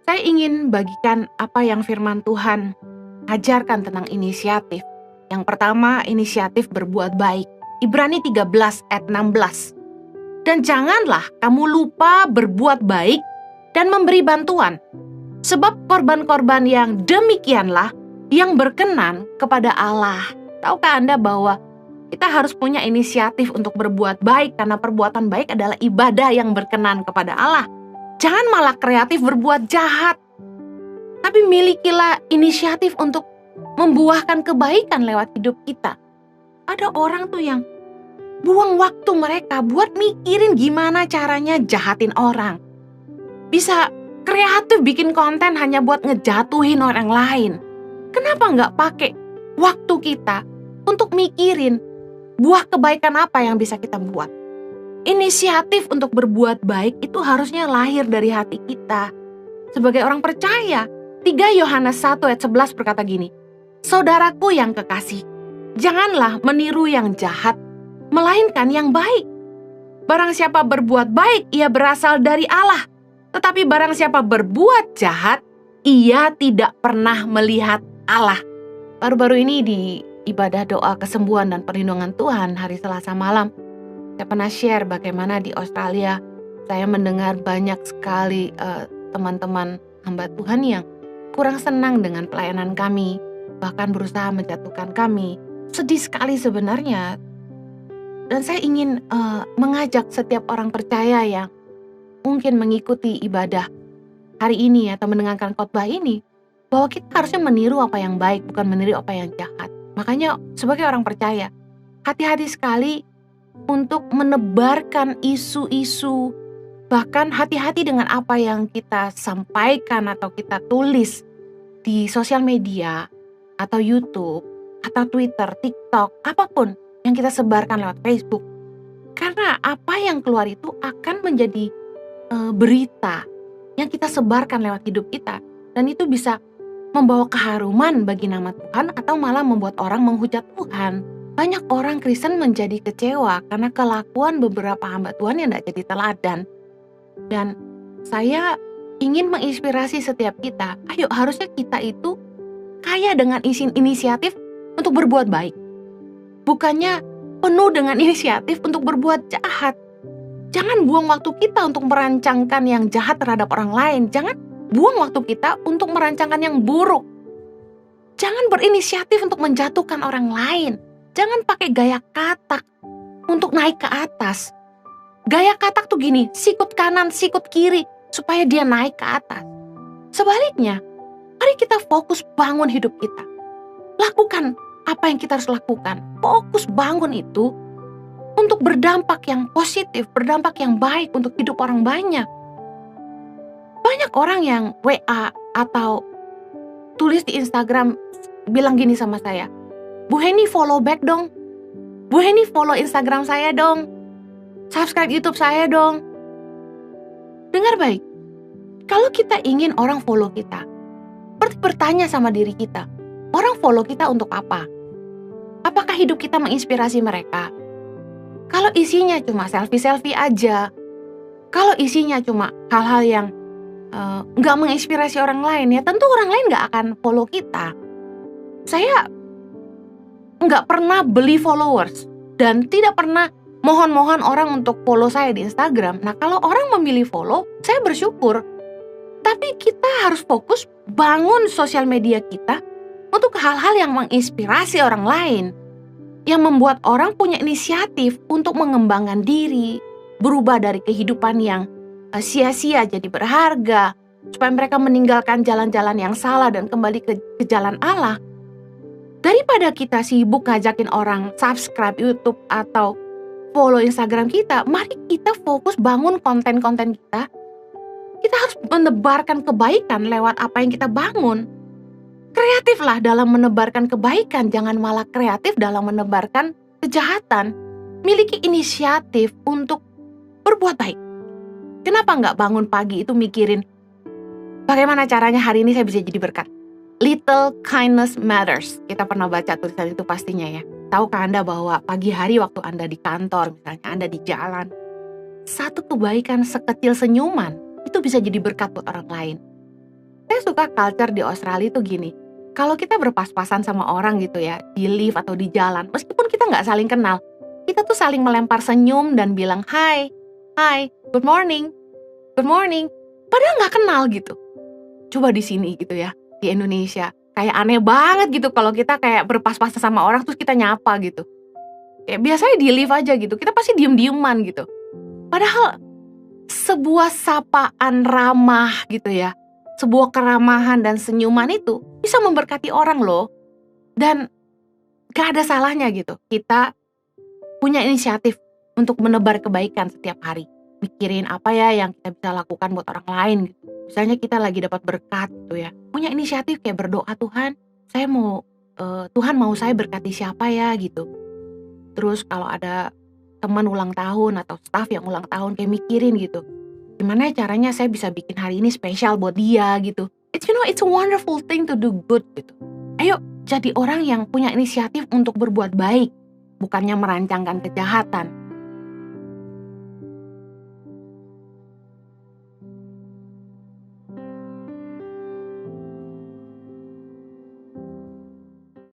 Saya ingin bagikan apa yang firman Tuhan ajarkan tentang inisiatif. Yang pertama, inisiatif berbuat baik. Ibrani 13 ayat 16. Dan janganlah kamu lupa berbuat baik dan memberi bantuan. Sebab korban-korban yang demikianlah yang berkenan kepada Allah. Tahukah Anda bahwa kita harus punya inisiatif untuk berbuat baik, karena perbuatan baik adalah ibadah yang berkenan kepada Allah. Jangan malah kreatif berbuat jahat, tapi milikilah inisiatif untuk membuahkan kebaikan lewat hidup kita. Ada orang tuh yang buang waktu mereka buat mikirin gimana caranya jahatin orang. Bisa kreatif bikin konten hanya buat ngejatuhin orang lain. Kenapa nggak pakai waktu kita untuk mikirin buah kebaikan apa yang bisa kita buat? Inisiatif untuk berbuat baik itu harusnya lahir dari hati kita. Sebagai orang percaya, 3 Yohanes 1 ayat 11 berkata gini, Saudaraku yang kekasih, janganlah meniru yang jahat, melainkan yang baik. Barang siapa berbuat baik, ia berasal dari Allah. Tetapi barang siapa berbuat jahat, ia tidak pernah melihat Allah. Baru-baru ini di ibadah doa kesembuhan dan perlindungan Tuhan hari Selasa malam, saya pernah share bagaimana di Australia saya mendengar banyak sekali teman-teman hamba Tuhan yang kurang senang dengan pelayanan kami, bahkan berusaha menjatuhkan kami. Sedih sekali sebenarnya. Dan saya ingin mengajak setiap orang percaya yang mungkin mengikuti ibadah hari ini atau mendengarkan khotbah ini, bahwa kita harusnya meniru apa yang baik, bukan meniru apa yang jahat. Makanya sebagai orang percaya, hati-hati sekali untuk menebarkan isu-isu, bahkan hati-hati dengan apa yang kita sampaikan atau kita tulis di sosial media, atau YouTube, atau Twitter, TikTok, apapun yang kita sebarkan lewat Facebook. Karena apa yang keluar itu akan menjadi berita yang kita sebarkan lewat hidup kita. Dan itu bisa membawa keharuman bagi nama Tuhan atau malah membuat orang menghujat Tuhan. Banyak orang Kristen menjadi kecewa karena kelakuan beberapa hamba Tuhan yang tidak jadi teladan. Dan saya ingin menginspirasi setiap kita, ayo harusnya kita itu kaya dengan inisiatif untuk berbuat baik. Bukannya penuh dengan inisiatif untuk berbuat jahat. Jangan buang waktu kita untuk merancangkan yang jahat terhadap orang lain. Jangan buang waktu kita untuk merancangkan yang buruk. Jangan berinisiatif untuk menjatuhkan orang lain. Jangan pakai gaya katak untuk naik ke atas. Gaya katak tuh gini, sikut kanan, sikut kiri, supaya dia naik ke atas. Sebaliknya, mari kita fokus bangun hidup kita. Lakukan apa yang kita harus lakukan. Fokus bangun itu untuk berdampak yang positif, berdampak yang baik untuk hidup orang banyak. Banyak orang yang WA atau tulis di Instagram bilang gini sama saya, Bu Heni follow back dong, Bu Heni follow Instagram saya dong, subscribe YouTube saya dong. Dengar baik, kalau kita ingin orang follow kita, bertanya sama diri kita, orang follow kita untuk apa? Apakah hidup kita menginspirasi mereka? Kalau isinya cuma selfie-selfie aja, kalau isinya cuma hal-hal yang nggak menginspirasi orang lain, ya tentu orang lain nggak akan follow kita. Saya nggak pernah beli followers dan tidak pernah mohon-mohon orang untuk follow saya di Instagram. Nah, kalau orang memilih follow, saya bersyukur. Tapi kita harus fokus bangun sosial media kita untuk hal-hal yang menginspirasi orang lain, yang membuat orang punya inisiatif untuk mengembangkan diri, berubah dari kehidupan yang sia-sia jadi berharga, supaya mereka meninggalkan jalan-jalan yang salah dan kembali ke jalan Allah. Daripada kita sibuk ngajakin orang subscribe YouTube atau follow Instagram kita, mari kita fokus bangun konten-konten kita. Kita harus menebarkan kebaikan lewat apa yang kita bangun. Kreatiflah dalam menebarkan kebaikan, jangan malah kreatif dalam menebarkan kejahatan. Miliki inisiatif untuk berbuat baik. Kenapa nggak bangun pagi itu mikirin bagaimana caranya hari ini saya bisa jadi berkat? Little kindness matters. Kita pernah baca tulisan itu pastinya ya. Tahukah Anda bahwa pagi hari waktu Anda di kantor, misalnya Anda di jalan, satu kebaikan sekecil senyuman itu bisa jadi berkat buat orang lain. Saya suka culture di Australia tuh gini, kalau kita berpas-pasan sama orang gitu ya, di lift atau di jalan, meskipun kita nggak saling kenal, kita tuh saling melempar senyum dan bilang, "Hai, hai, good morning." Padahal nggak kenal gitu. Coba di sini gitu ya, di Indonesia, kayak aneh banget gitu kalau kita kayak berpas-pasan sama orang terus kita nyapa gitu. Kayak biasanya di lift aja gitu, kita pasti diem-dieman gitu. Padahal sebuah sapaan ramah gitu ya, sebuah keramahan dan senyuman itu bisa memberkati orang loh. Dan gak ada salahnya gitu, kita punya inisiatif untuk menebar kebaikan setiap hari. Mikirin apa ya yang kita bisa lakukan buat orang lain gitu. Misalnya kita lagi dapat berkat gitu ya, punya inisiatif kayak berdoa, Tuhan, saya mau Tuhan mau saya berkati siapa ya gitu. Terus kalau ada teman ulang tahun atau staff yang ulang tahun, kayak mikirin gitu, gimana caranya saya bisa bikin hari ini spesial buat dia gitu. It's a wonderful thing to do good gitu. Ayo jadi orang yang punya inisiatif untuk berbuat baik, bukannya merancangkan kejahatan.